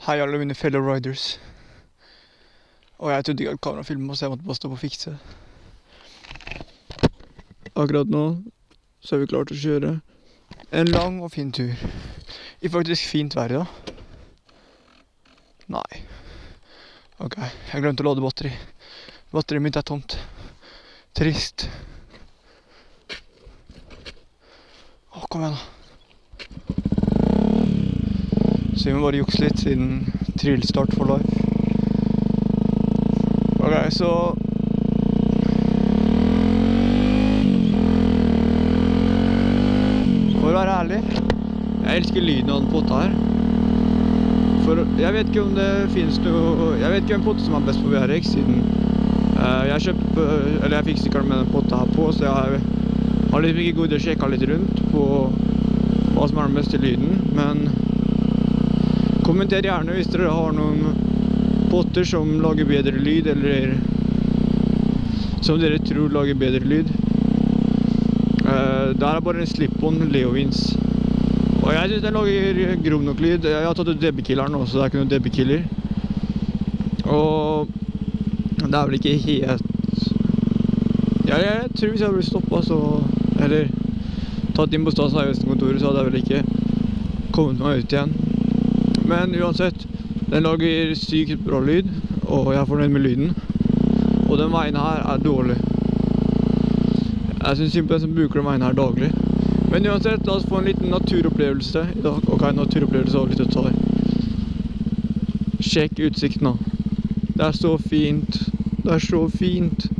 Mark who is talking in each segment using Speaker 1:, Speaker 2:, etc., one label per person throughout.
Speaker 1: Hei alle mine fellow riders. Og jeg trodde ikke at kamera filmet, så jeg måtte bare stå på og fikse. Akkurat nå så er vi klart til å kjøre en lang og fin tur. I faktisk fint vær da. Nei. Ok, jeg glemte å lade batteri. Batteriet mitt er tomt. Trist. Åh, kom igjen da. Så vi må bare jukse litt siden trillstart for life. Ok, så for å være ærlig, jeg elsker lyden av den potta her. For jeg vet ikke om det finnes noe, jeg vet ikke hvem potte som er best på VRX siden jeg fikk sikkert med den potta her på, så jeg har liksom ikke god å sjekke litt rundt på hva som er den beste lyden, men kommenter gjerne hvis dere har noen potter som lager bedre lyd, eller som dere tror lager bedre lyd. Det er bare en slip-on Leovins. Og jeg synes den lager grov nok lyd. Jeg har tatt ut DB-killeren også, så det er ikke noen DB-killer. Og det er vel ikke helt... Jeg tror hvis jeg ble stoppet, så... Eller tatt inn på Statens vegvesen-kontoret, så hadde jeg vel ikke kommet meg ut igjen. Men uansett, den lager sykt bra lyd, og jeg er fornøyd med lyden. Og den veien her er dårlig. Jeg synes synd på den som bruker den veien her daglig. Men uansett, la oss få en liten naturopplevelse i dag. Ok, naturopplevelse har litt å ta. Sjekk utsikten da. Det er så fint. Det er så fint.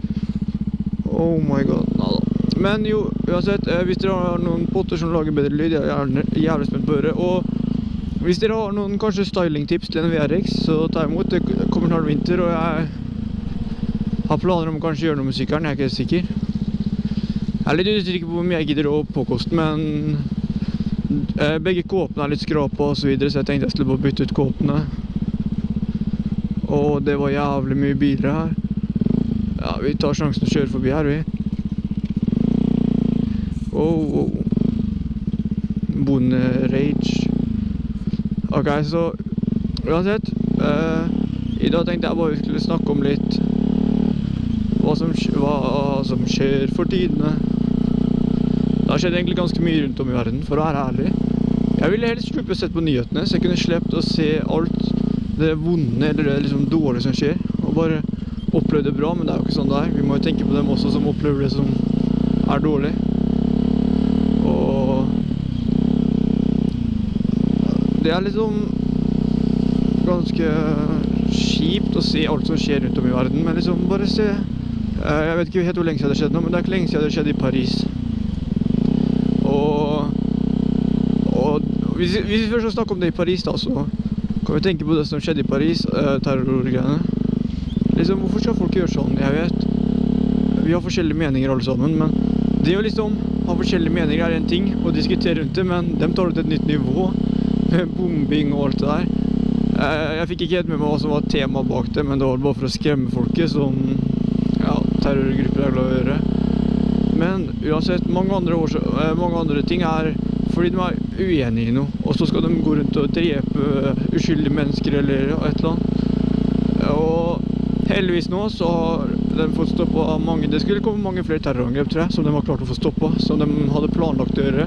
Speaker 1: Oh my god. Nada. Men jo, uansett, hvis dere har noen potter som lager bedre lyd, jeg er jævlig spent på å høre. Og hvis dere har noen kanskje stylingtips til en VRX, så ta imot. Det kommer snart vinter, og jeg har planer om å kanskje gjøre noe med sykkelen, jeg er ikke helt sikker. Jeg er litt usikker på hvor mye jeg gidder å påkoste, men begge kåpene er litt skrapet og så videre, så jeg tenkte jeg skulle bare bytte ut kåpene. Og det var jævlig mye biler her. Ja, vi tar sjansen å kjøre forbi her, vi. Oh. Bonde-rage. Ok, så uansett, i dag tenkte jeg bare vi skulle snakke om litt hva som skjer for tidene. Det har skjedd egentlig ganske mye rundt om i verden, for å være ærlig. Jeg ville helst sluppe å sette på nyhetene, så jeg kunne slept å se alt det vonde eller det liksom dårlige som skjer, og bare oppleve det bra, men det er jo ikke sånn det er. Vi må jo tenke på dem også som opplever det som er dårlig. Og det er liksom ganske kjipt å se alt som skjer rundt om i verden, men liksom bare se. Jeg vet ikke helt hvor lenge siden det skjedde nå, men det er ikke lenge siden det skjedde i Paris. Og hvis vi først skal snakke om det i Paris da, så kan vi tenke på det som skjedde i Paris, terrorgreiene. Liksom, hvorfor skal folk gjøre sånn? Jeg vet, vi har forskjellige meninger alle sammen, men det å liksom ha forskjellige meninger er en ting, og diskutere rundt det, men de tar det til et nytt nivå, med bombing og alt det der. Jeg fikk ikke helt med meg hva som var tema bak det, men det var bare for å skremme folket, som terrorgrupper er glad å gjøre. Men uansett, mange andre ting er fordi de er uenige i noe, og så skal de gå rundt og drepe uskyldige mennesker eller et eller annet. Og heldigvis nå så har de fått stoppet mange, det skulle komme mange flere terrorangrep, tror jeg, som de har klart å få stoppet, som de hadde planlagt å gjøre.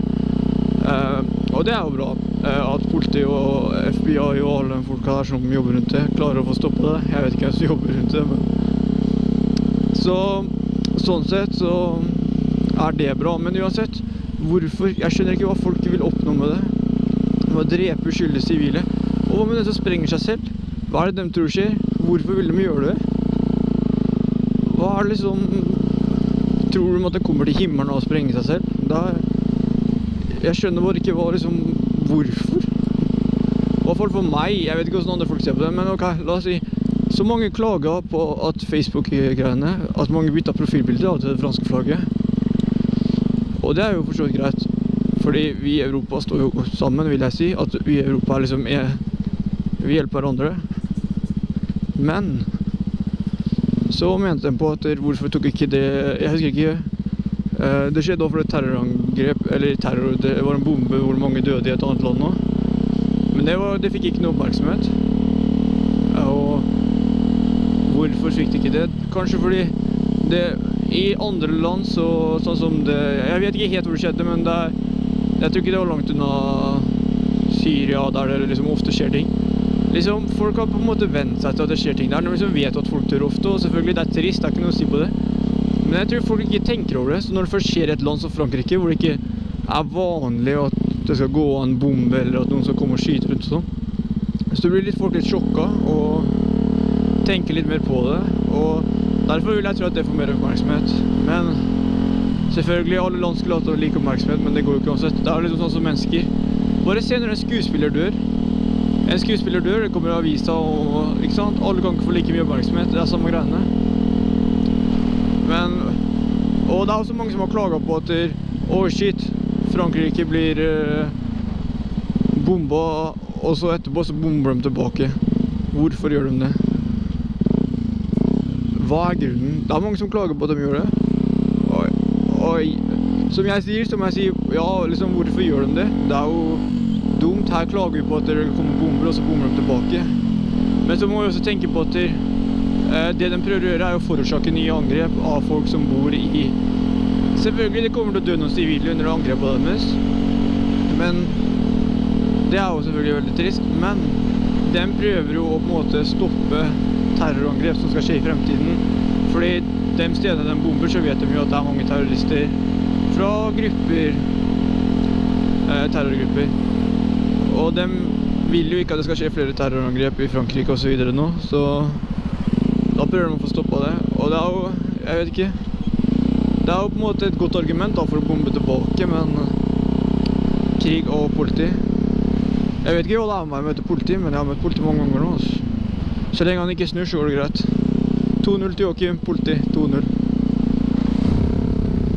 Speaker 1: Og det er jo bra, at politi og FBI og alle de folka der som jobber rundt det, klarer å få stoppet det. Jeg vet ikke hvem som jobber rundt det, men... Sånn sett så er det bra, men uansett, hvorfor? Jeg skjønner ikke hva folk vil oppnå med det. Med å drepe uskyldige sivile. Og hva med den som sprenger seg selv? Hva er det de tror skjer? Hvorfor vil de gjøre det? Hva er det liksom... Tror de at det kommer til himmelen og sprenger seg selv? Jeg skjønner bare ikke hva liksom... Hvorfor? I hvert fall for meg, jeg vet ikke hvordan andre folk ser på det, men ok, la oss si... Så mange klager på at Facebook-greiene, at mange bytter profilbilder til det franske flagget. Og det er jo for så vidt greit, fordi vi i Europa står jo sammen, vil jeg si, at vi i Europa er liksom, vi hjelper hverandre. Men, så mente de på at hvorfor tok ikke det, jeg husker ikke, det skjedde også for et terrorangrep, eller terror, det var en bombe hvor mange døde i et annet land nå. Men det fikk ikke noe oppmerksomhet. hvorfor fikk de ikke det? Kanskje fordi det i andre land, sånn som det, jeg vet ikke helt hvor det skjedde, men jeg tror ikke det var langt unna Syria, der det liksom ofte skjer ting. Liksom, folk har på en måte vent seg til at det skjer ting der, når de liksom vet at folk dør ofte, og selvfølgelig det er trist, det er ikke noe å si på det. Men jeg tror folk ikke tenker over det, så når det først skjer i et land som Frankrike, hvor det ikke er vanlig at det skal gå an en bombe, eller at noen skal komme og skyte rundt og sånn, så blir folk litt sjokket, og tenker litt mer på det, og derfor vil jeg tro at det får mer oppmerksomhet. Men selvfølgelig, alle land skulle hatt like oppmerksomhet, men det går jo ikke uansett. Det er liksom sånn som mennesker. Bare se når en skuespiller dør. En skuespiller dør, det kommer i avisa, og ikke sant? Alle kan ikke få like mye oppmerksomhet, det er samme greiene. Men, og det er også mange som har klaget på at shit, Frankrike blir bomba, og så etterpå så bomber de tilbake. Hvorfor gjør de det? Hva er grunnen? Det er mange som klager på at de gjør det. Og som jeg sier, ja, liksom, hvorfor gjør de det? Det er jo dumt. Her klager vi på at det kommer bomber, og så bomber de tilbake. Men så må vi også tenke på at det de prøver å gjøre er å forårsake nye angrep av folk som bor i... Selvfølgelig, det kommer til å dø noen sivile under angrepet deres. Men det er jo selvfølgelig veldig trist. Men de prøver jo å på en måte stoppe terrorangrep som skal skje i fremtiden. Fordi de stedene de bomber, så vet de jo at det er mange terrorister fra grupper, terrorgrupper. Og de vil jo ikke at det skal skje flere terrorangrep i Frankrike og så videre nå, så da prøver de å få stoppet det. Og det er jo, jeg vet ikke, det er jo på en måte et godt argument da, for å bombe tilbake, men krig og politi. Jeg vet ikke hva det er med å møte politi, men jeg har møtt politi mange ganger nå, altså. Så lenge han ikke snur, så går det greit. 2-0 til Joachim, politi, 2-0.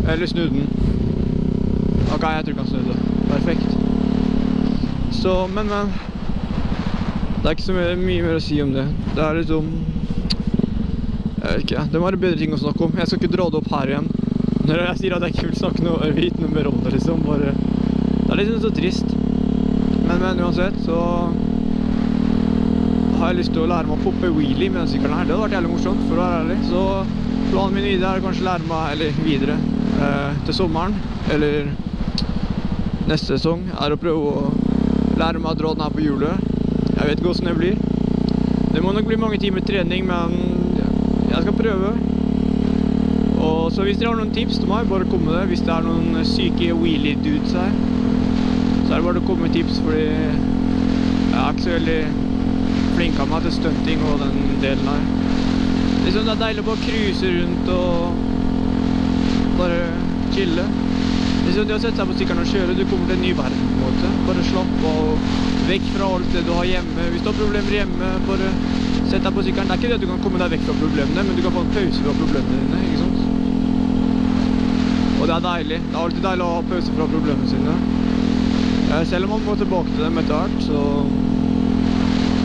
Speaker 1: Eller snu den. Ok, jeg tror ikke han snudde. Perfekt. Så, men. Det er ikke så mye mer å si om det. Det er liksom... Jeg vet ikke, det må være bedre ting å snakke om. Jeg skal ikke dra det opp her igjen. Når jeg sier at jeg ikke vil snakke noe mer om det, liksom. Bare... Det er liksom så trist. Men uansett, så... har jeg lyst til å lære meg å poppe wheelie med den sykkelen her. Det hadde vært jævlig morsomt, for å være ærlig. Så planen min videre er kanskje lære meg, eller videre, til sommeren, eller neste sesong, er å prøve å lære meg å dra den her på hjulet. Jeg vet ikke hvordan det blir. Det må nok bli mange timer trening, men jeg skal prøve. Og så hvis dere har noen tips til meg, bare kom med det. Hvis det er noen syke wheelie-dudes her, så er det bare å komme med tips, fordi jeg er ikke så veldig flink av meg til stunting og den delen her. Liksom det er deilig å bare cruise rundt og bare chille. Liksom det å sette seg på sykkelen og kjøre, du kommer til en ny verden på en måte. Bare slapp av og vekk fra alt det du har hjemme. Hvis du har problemer hjemme, bare sett deg på sykkelen. Det er ikke det at du kan komme deg vekk fra problemene, men du kan få en pause fra problemene dine, ikke sant? Og det er deilig. Det er alltid deilig å ha pause fra problemene sine. Selv om man må tilbake til dem etter hvert, så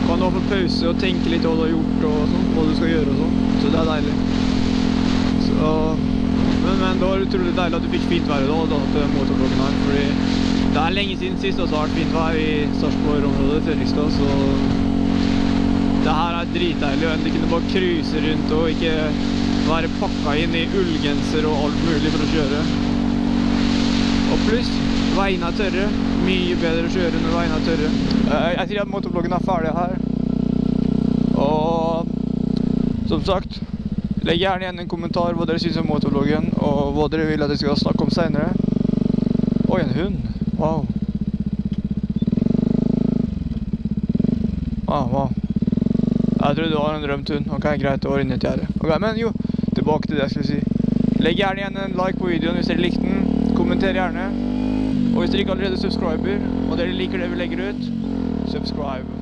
Speaker 1: kan du ha for pause og tenke litt hva du har gjort og sånn, hva du skal gjøre og sånn. Så det er deilig. Så, men det var utrolig deilig at du fikk fint vær i dag, til motorbloggen her, fordi det er lenge siden sist også har vært fint vær i Sarpsborg-området, Fredrikstad, så det her er dritdeilig, og du kunne bare cruise rundt og ikke være pakket inn i ullgenser og alt mulig for å kjøre. Og pluss, veiene er tørre. Mye bedre å kjøre når veiene er tørre. Jeg sier at motorbloggen er ferdig her. Og som sagt, legg gjerne igjen en kommentar hva dere synes om motorbloggen, og hva dere vil at jeg skal snakke om senere. Oi, en hund. Wow. Wow. Jeg trodde det var en rømt hund. Ok, greit, det var inne til gjerdet. Ok, men jo, tilbake til det jeg skulle si. Legg gjerne igjen en like på videoen hvis dere likte den. Kommenter gjerne. Og hvis dere ikke allerede subscriber, og dere liker det vi legger ut, subscribe.